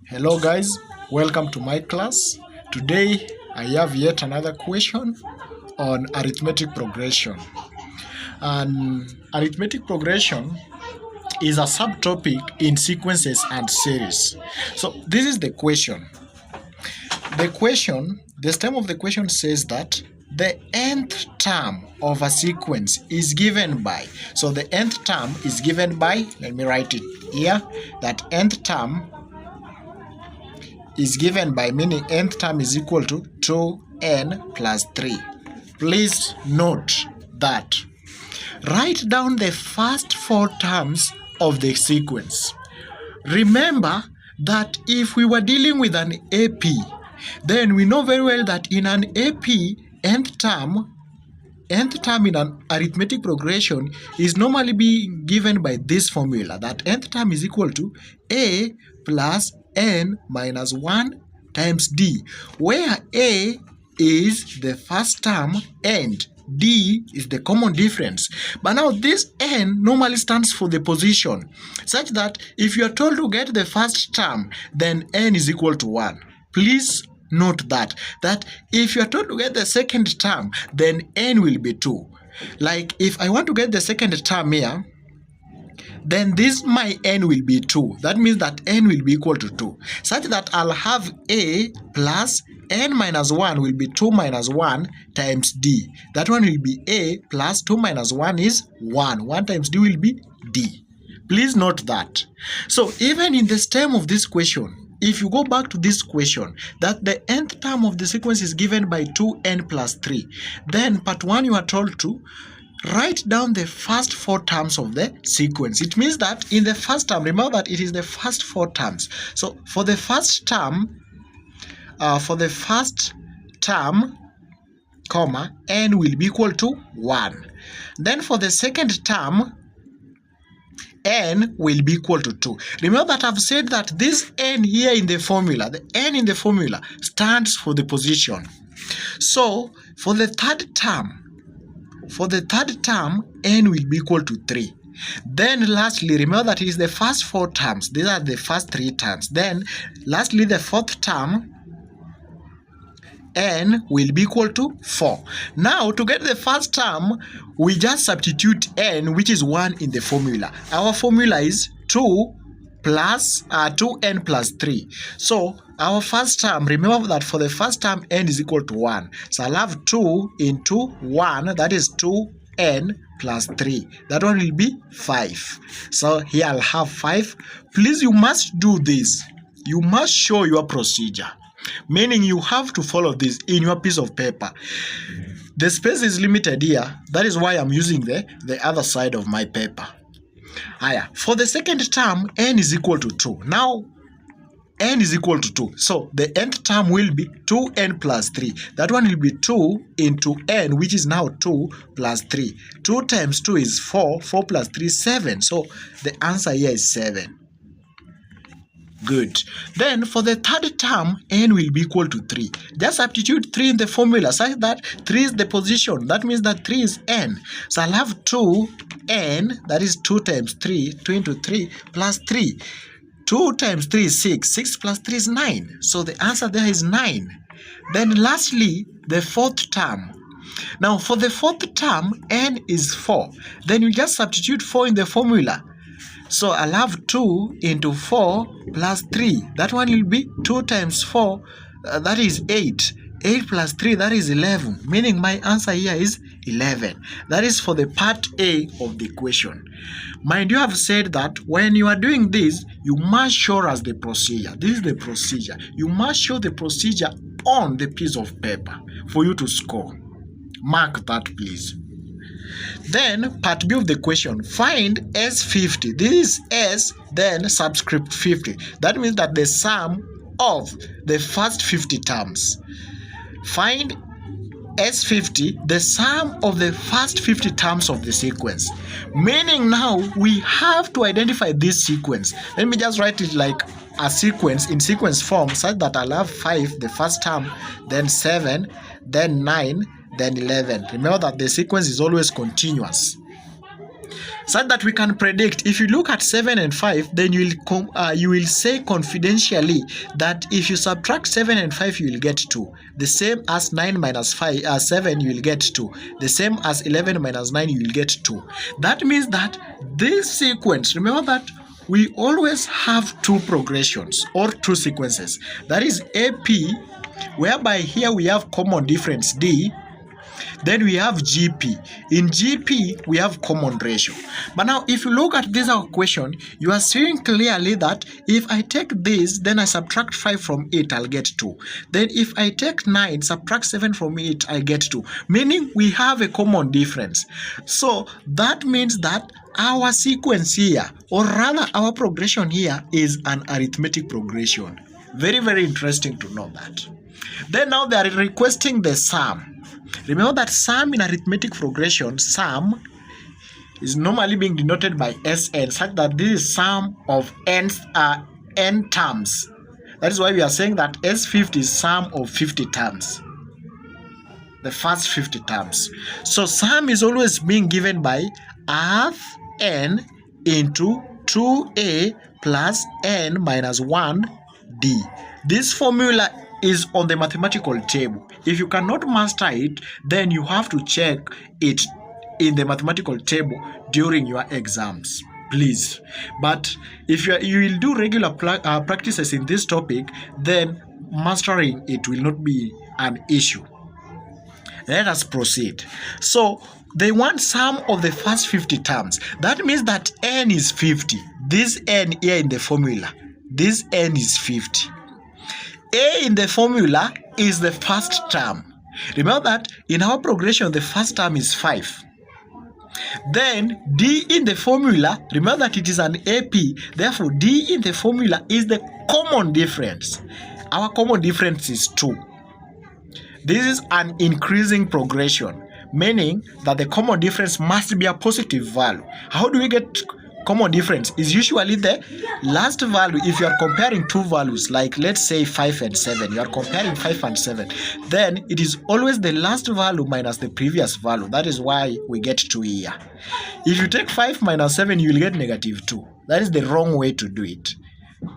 Hello guys, welcome to my class. Today I have yet another question on arithmetic progression. And arithmetic progression is a subtopic in sequences and series. So this is the question. The stem of the question says that the nth term of a sequence is given by. So the nth term is given by, let me write it here, that nth term is given by, meaning nth term is equal to 2n plus 3. Please note that. Write down the first four terms of the sequence. Remember that if we were dealing with an AP, then we know very well that in an AP, nth term in an arithmetic progression is normally being given by this formula, that nth term is equal to a plus n minus 1 times d, where a is the first term and d is the common difference. But now this n normally stands for the position, such that if you are told to get the first term, then n is equal to 1. Please note that if you are told to get the second term, then n will be 2. Like if I want to get the second term here, then this my n will be 2. That means that n will be equal to 2, such that I'll have a plus n minus 1 will be 2 minus 1 times d. That one will be a plus 2 minus 1 is 1. 1 times d will be d. Please note that. So even in the stem of this question, if you go back to this question, that the nth term of the sequence is given by 2n plus 3, then part 1 you are told to write down the first four terms of the sequence. It means that in the first term, remember that it is the first four terms. So for the first term, comma, n will be equal to 1. Then for the second term, n will be equal to 2. Remember that I've said that this n here in the formula, the n in the formula stands for the position. So for the third term, n will be equal to 3. Then lastly, remember that it is the first four terms. These are the first three terms. Then lastly, the fourth term, n will be equal to 4. Now to get the first term, we just substitute n, which is 1, in the formula. Our formula is 2n plus 3. So our first term, remember that for the first term n is equal to 1. So I'll have 2 into 1, that is 2n plus 3. That one will be 5. So here I'll have 5. Please, you must do this. You must show your procedure. Meaning you have to follow this in your piece of paper. The space is limited here. That is why I'm using the other side of my paper. For the second term, n is equal to 2. Now, n is equal to 2. So the nth term will be 2n plus 3. That one will be 2 into n, which is now 2 plus 3. 2 times 2 is 4. 4 plus 3 is 7. So the answer here is 7. Good. Then for the third term, n will be equal to 3. Just substitute 3 in the formula such that 3 is the position. That means that 3 is n. So I'll have 2n, that is 2 times 3, 2 into 3 plus 3. 2 times 3 is 6. 6 plus 3 is 9. So the answer there is 9. Then lastly, the fourth term. Now for the fourth term, n is 4. Then you just substitute 4 in the formula. So I'll have 2 into 4 plus 3. That one will be 2 times 4, that is 8. 8 plus 3, that is 11. Meaning my answer here is 11. That is for the part A of the equation. Mind you, have said that when you are doing this, you must show us the procedure. This is the procedure. You must show the procedure on the piece of paper for you to score. Mark that, please. Then part B of the question, find S50. This is S, then subscript 50. That means that the sum of the first 50 terms. Find S50, the sum of the first 50 terms of the sequence. Meaning now we have to identify this sequence. Let me just write it like a sequence in sequence form, such that I'll have 5 the first term, then 7, then 9, then 11. Remember that the sequence is always continuous. such that we can predict. If you look at 7 and 5, then you will say confidentially that if you subtract 7 and 5, you will get 2. The same as 9 minus 7, you will get 2. The same as 11 minus 9, you will get 2. That means that this sequence, remember that we always have two progressions or two sequences. That is AP, whereby here we have common difference D. Then we have GP. In GP, we have common ratio. But now, if you look at this question, you are seeing clearly that if I take this, then I subtract 5 from it, I'll get 2. Then if I take 9, subtract 7 from it, I get 2. Meaning we have a common difference. So that means that our sequence here, or rather our progression here, is an arithmetic progression. Very, very interesting to know that. Then now they are requesting the sum. Remember that sum in arithmetic progression, sum is normally being denoted by Sn, such that this is sum of n terms. That is why we are saying that S50 is sum of 50 terms. The first 50 terms. So sum is always being given by half n into 2a plus n minus 1d. This formula is on the mathematical table. If you cannot master it, then you have to check it in the mathematical table during your exams, please. But if you will do regular practices in this topic, then mastering it will not be an issue. Let us proceed. So they want sum of the first 50 terms. That means that n is 50. This n here in the formula, this n is 50. A in the formula is the first term. Remember that in our progression, the first term is 5. Then D in the formula, remember that it is an AP. Therefore, D in the formula is the common difference. Our common difference is 2. This is an increasing progression, meaning that the common difference must be a positive value. How do we get common difference? Is usually the last value. If you are comparing two values, like let's say 5 and 7, you are comparing 5 and 7, then it is always the last value minus the previous value. That is why we get 2 here. If you take 5 minus 7, you will get negative 2. That is the wrong way to do it.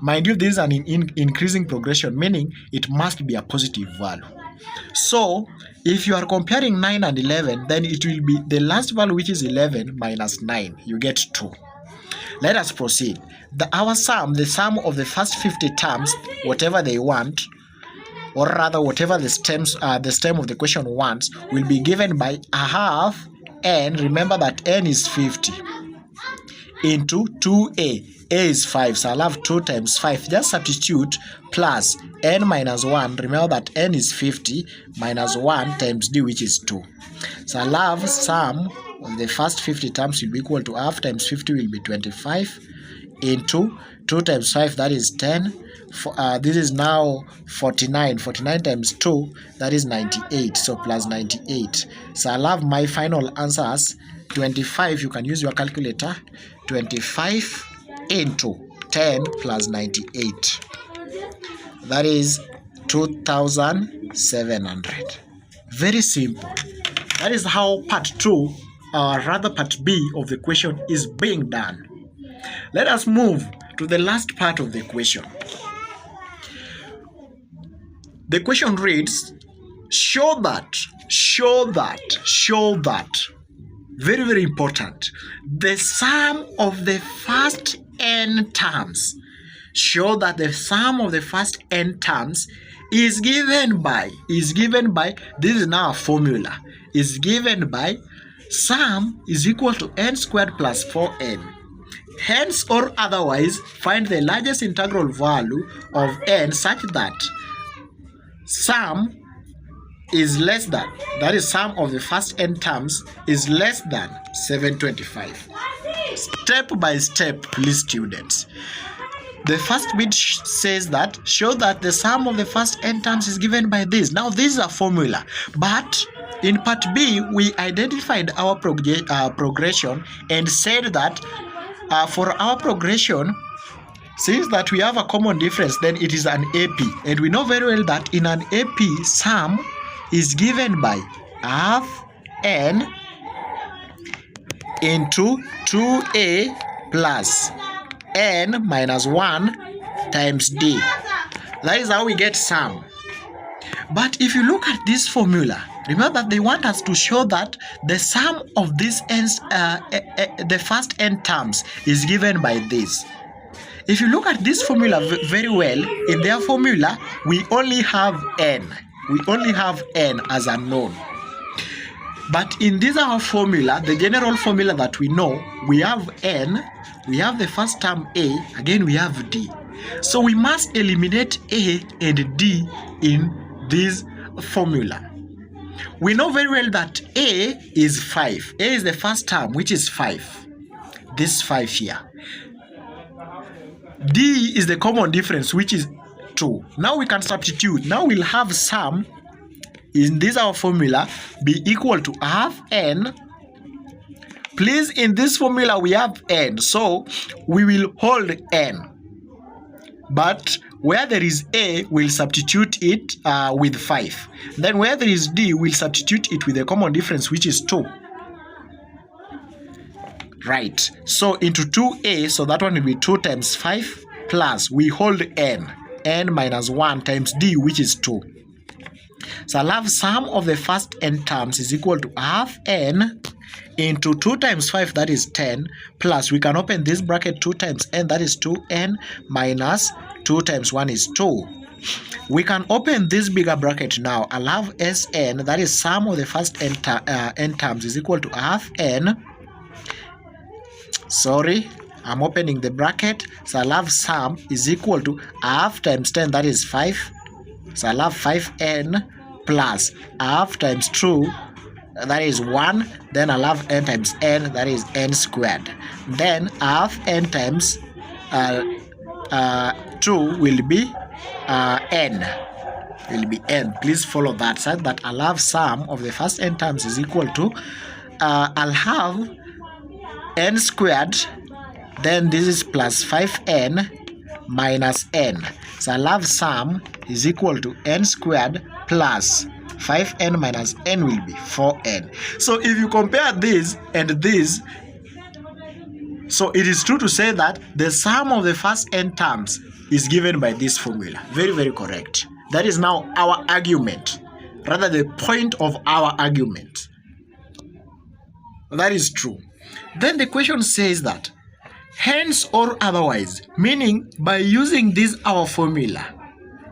Mind you, this is an increasing progression, meaning it must be a positive value. So if you are comparing 9 and 11, then it will be the last value, which is 11 minus 9. You get 2. Let us proceed. Our sum, the sum of the first 50 terms, whatever they want, or rather whatever the stem of the question wants, will be given by a half n. Remember that n is 50 into 2a. A is 5, so I'll have 2 times 5. Just substitute plus n minus 1. Remember that n is 50 minus 1 times d, which is 2. So I'll have sum of the first 50 terms will be equal to half times 50 will be 25 into 2 times 5, that is 10. This is now 49. 49 times 2, that is 98. So plus 98. So I'll have my final answer as 25. You can use your calculator. 25 into 10 plus 98. That is 2,700. Very simple. That is how part 2, or rather part B of the question is being done. Let us move to the last part of the question. The question reads, show that, very, very important, the sum of the first n terms. Show that the sum of the first n terms is given by, this is now a formula, is given by sum is equal to n squared plus 4n. Hence or otherwise, find the largest integral value of n such that sum is less than, that is sum of the first n terms is less than 725. Step by step, please students. The first bit says that show that the sum of the first n terms is given by this. Now this is a formula, but in part B we identified our progression and said that for our progression, since that we have a common difference, then it is an AP, and we know very well that in an AP sum is given by half n into 2a plus n minus 1 times d. That is how we get sum. But if you look at this formula, remember that they want us to show that the sum of these n's, the first n terms is given by this. If you look at this formula very well, in their formula, we only have n. We only have n as a known. But in this our formula, the general formula that we know, we have n, we have the first term a, again we have d. So we must eliminate a and d in this formula. We know very well that a is 5. A is the first term, which is 5. This 5 here. D is the common difference, which is 2. Now we can substitute. Now we'll have sum in this our formula be equal to half n. Please, in this formula we have n, so we will hold n. But where there is a, we'll substitute it with 5. Then where there is d, we'll substitute it with a common difference, which is 2. Right, so into 2a, so that one will be 2 times 5 plus we hold n minus 1 times d, which is 2. So I'll have sum of the first n terms is equal to half n into 2 times 5, that is 10, plus we can open this bracket 2 times n, that is 2n, minus 2 times 1 is 2. We can open this bigger bracket now. I'll have Sn, that is sum of the first n terms is equal to half n. Sorry, I'm opening the bracket. So I'll have sum is equal to half times 10, that is 5. So I'll have 5n plus half times 2, that is 1. Then I'll have n times n, that is n squared. Then half n times 2 will be n. Will be n. Please follow that side. That I'll have sum of the first n terms is equal to I'll have n squared. Then this is plus 5n minus n. So I'll have sum is equal to n squared plus 5n minus n will be 4n. So if you compare this and this, so it is true to say that the sum of the first n terms is given by this formula. Very, very correct. That is now our argument, rather the point of our argument. That is true. Then the question says that hence or otherwise, meaning by using this our formula,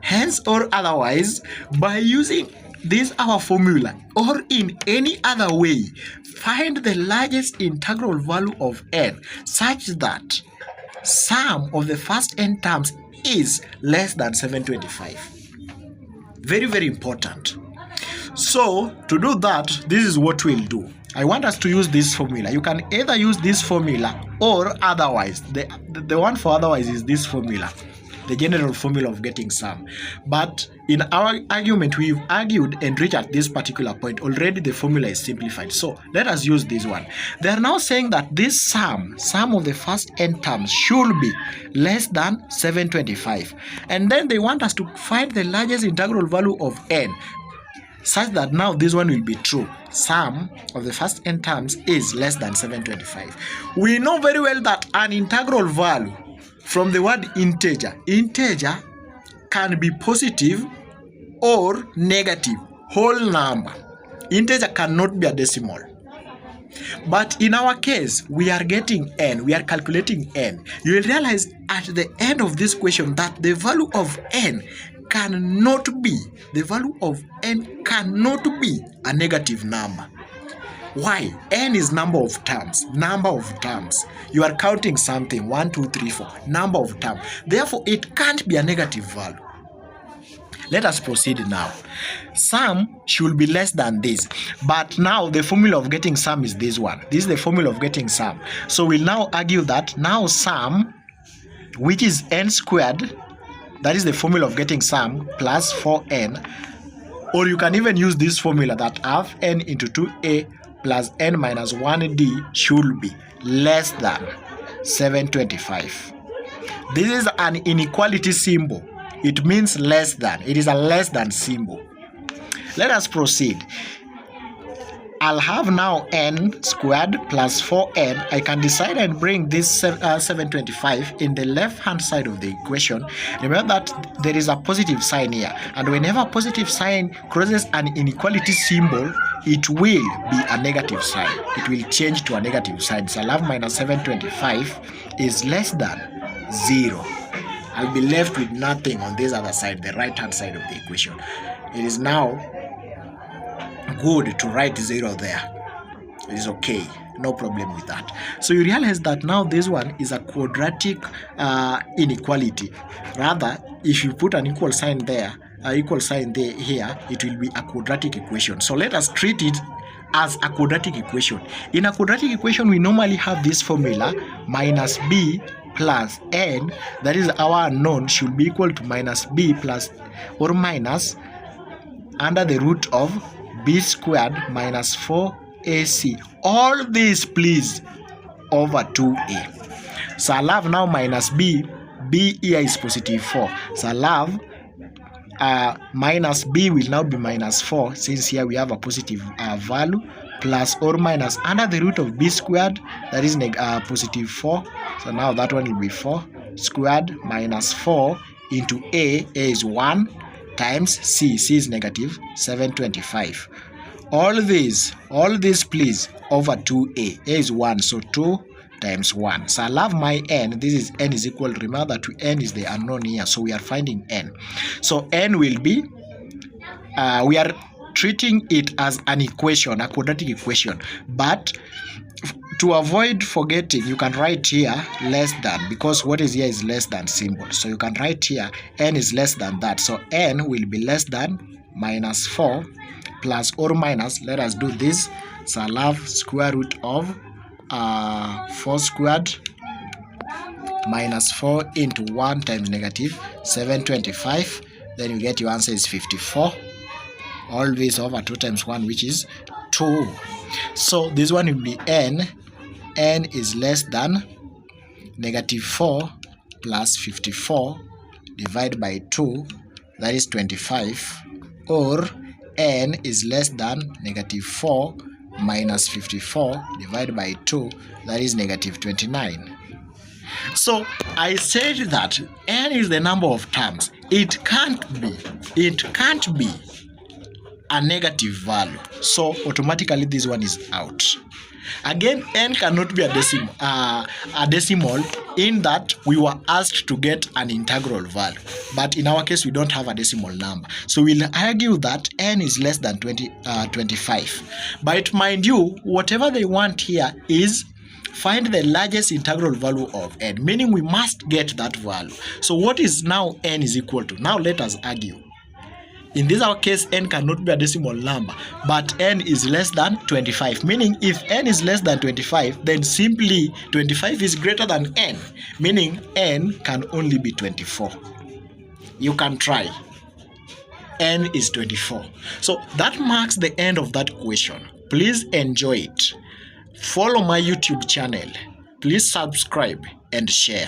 hence or otherwise, by using this our formula or in any other way, find the largest integral value of n such that sum of the first n terms is less than 725. Very, very important. So to do that, this is what we'll do. I want us to use this formula. You can either use this formula or otherwise. The one for otherwise is this formula, the general formula of getting sum. But in our argument, we've argued and reached at this particular point. Already the formula is simplified. So let us use this one. They are now saying that this sum of the first n terms should be less than 725. And then they want us to find the largest integral value of n, such that now this one will be true. Sum of the first n terms is less than 725. We know very well that an integral value from the word integer can be positive or negative, whole number. Integer cannot be a decimal. But in our case, we are getting n, we are calculating n. You will realize at the end of this question that the value of n cannot be a negative number. Why? N is number of terms. You are counting something, 1, 2, 3, 4, number of terms. Therefore, it can't be a negative value. Let us proceed now. Sum should be less than this. But now the formula of getting sum is this one. This is the formula of getting sum. So we'll now argue that now sum, which is n squared, that is the formula of getting sum, plus 4n. Or you can even use this formula that half n into 2a plus n minus 1d should be less than 725. This is an inequality symbol. It means less than. It is a less than symbol. Let us proceed. I'll have now n squared plus 4n. I can decide and bring this 725 in the left hand side of the equation. Remember that there is a positive sign here, and whenever a positive sign crosses an inequality symbol, it will be a negative sign. It will change to a negative sign. So I'll have minus 725 is less than 0. I'll be left with nothing on this other side, the right hand side of the equation. It is now good to write 0 there. It is okay, no problem with that. So you realize that now this one is a quadratic inequality. Rather, if you put an equal sign there, here, it will be a quadratic equation. So let us treat it as a quadratic equation. In a quadratic equation, we normally have this formula, minus b plus n, that is our unknown, should be equal to minus b plus or minus under the root of b squared minus 4ac. All this, please, over 2a. So I'll have now minus b here is positive 4. So I'll have minus b will now be minus 4, since here we have a positive value, plus or minus under the root of b squared, that is positive 4. So now that one will be 4 squared minus 4 into a is 1, times c is negative 725. All this please over 2a. A is 1, so 2 times 1. So I'll have my n. This is n is equal. Remember that n is the unknown here, so we are finding n. So n will be, we are treating it as an equation, a quadratic equation. But to avoid forgetting, you can write here less than, because what is here is less than symbol. So you can write here n is less than that. So n will be less than minus 4 plus or minus, let us do this. So I'll have square root of 4 squared minus 4 into 1 times negative 725. Then you get your answer is 54. All this over 2 times 1, which is 2. So this one will be n is less than negative 4 plus 54 divided by 2, that is 25, or n is less than negative 4 minus 54 divided by 2, that is negative 29. So I said that n is the number of terms. It can't be a negative value. So automatically this one is out. Again, n cannot be a decimal in that we were asked to get an integral value. But in our case, we don't have a decimal number. So we'll argue that n is less than 25. But mind you, whatever they want here is find the largest integral value of n, meaning we must get that value. So what is now n is equal to? Now let us argue. In this our case, n cannot be a decimal number, but n is less than 25, meaning if n is less than 25, then simply 25 is greater than n, meaning n can only be 24. You can try. N is 24. So that marks the end of that question. Please enjoy it. Follow my YouTube channel. Please subscribe and share.